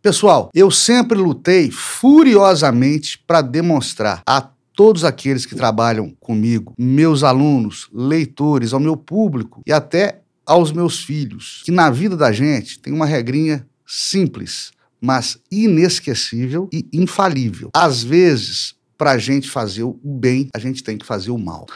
Pessoal, eu sempre lutei furiosamente para demonstrar a todos aqueles que trabalham comigo, meus alunos, leitores, ao meu público e até aos meus filhos, que na vida da gente tem uma regrinha simples, mas inesquecível e infalível. Às vezes, para a gente fazer o bem, a gente tem que fazer o mal.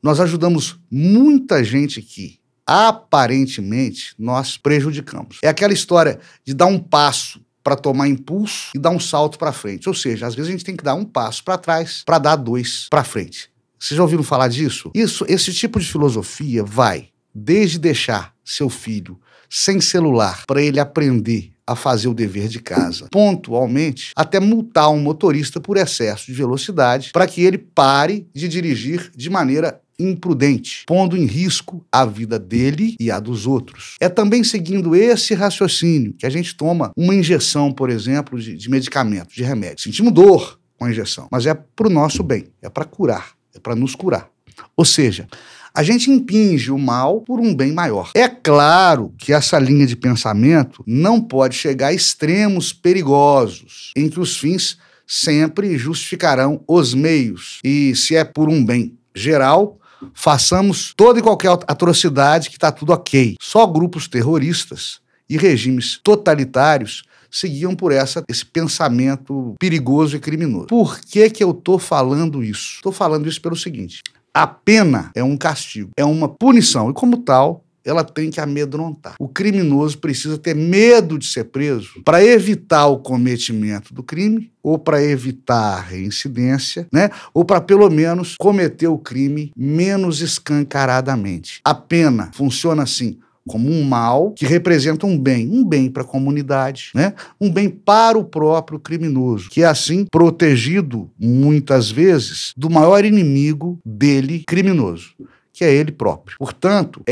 Nós ajudamos muita gente que, aparentemente, nós prejudicamos. É aquela história de dar um passo para tomar impulso e dar um salto para frente. Ou seja, às vezes a gente tem que dar um passo para trás para dar dois para frente. Vocês já ouviram falar disso? Esse tipo de filosofia vai desde deixar seu filho sem celular para ele aprender a fazer o dever de casa, pontualmente, até multar um motorista por excesso de velocidade para que ele pare de dirigir de maneira imprudente, pondo em risco a vida dele e a dos outros. É também seguindo esse raciocínio que a gente toma uma injeção, por exemplo, de medicamento, de remédio. Sentimos dor com a injeção, mas é para o nosso bem, é para curar, é para nos curar. Ou seja, a gente impinge o mal por um bem maior. É claro que essa linha de pensamento não pode chegar a extremos perigosos, em que os fins sempre justificarão os meios. E se é por um bem geral, façamos toda e qualquer atrocidade que está tudo ok. Só grupos terroristas e regimes totalitários seguiam por esse pensamento perigoso e criminoso. Por que eu estou falando isso? Estou falando isso pelo seguinte: a pena é um castigo, é uma punição, e como tal, ela tem que amedrontar. O criminoso precisa ter medo de ser preso para evitar o cometimento do crime, ou para evitar a reincidência, né? Ou para pelo menos cometer o crime menos escancaradamente. A pena funciona assim, como um mal que representa um bem para a comunidade, né? Um bem para o próprio criminoso, que é assim protegido, muitas vezes, do maior inimigo dele, criminoso, que é ele próprio. Portanto,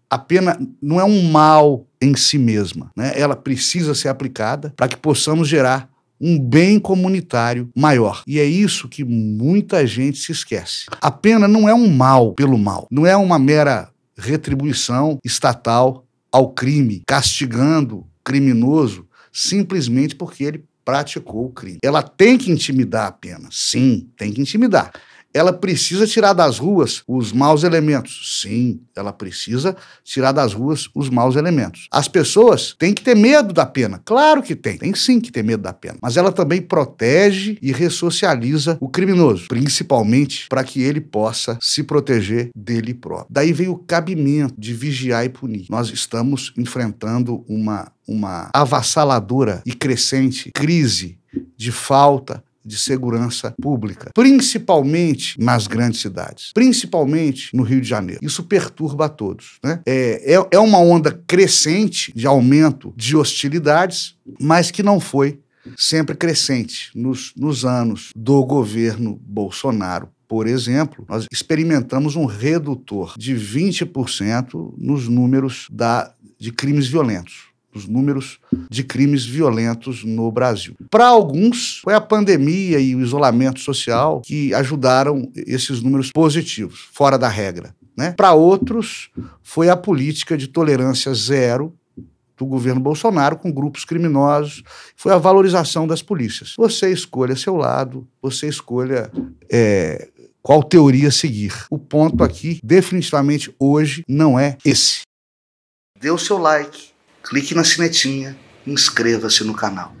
a pena não é um mal em si mesma, né? Ela precisa ser aplicada para que possamos gerar um bem comunitário maior. E é isso que muita gente se esquece. A pena não é um mal pelo mal, não é uma mera retribuição estatal ao crime, castigando o criminoso simplesmente porque ele praticou o crime. Ela tem que intimidar a pena, sim, tem que intimidar. Ela precisa tirar das ruas os maus elementos. Sim, ela precisa tirar das ruas os maus elementos. As pessoas têm que ter medo da pena. Claro que tem. Tem sim que ter medo da pena. Mas ela também protege e ressocializa o criminoso, principalmente para que ele possa se proteger dele próprio. Daí vem o cabimento de vigiar e punir. Nós estamos enfrentando uma avassaladora e crescente crise de falta de segurança pública, principalmente nas grandes cidades, principalmente no Rio de Janeiro. Isso perturba a todos, né? É uma onda crescente de aumento de hostilidades, mas que não foi sempre crescente nos anos do governo Bolsonaro. Por exemplo, nós experimentamos um redutor de 20% nos números de crimes violentos. Os números de crimes violentos no Brasil. Para alguns, foi a pandemia e o isolamento social que ajudaram esses números positivos, fora da regra, né? Para outros, foi a política de tolerância zero do governo Bolsonaro com grupos criminosos, foi a valorização das polícias. Você escolha seu lado, você escolha qual teoria seguir. O ponto aqui, definitivamente, hoje, não é esse. Dê o seu like, clique na sinetinha e inscreva-se no canal.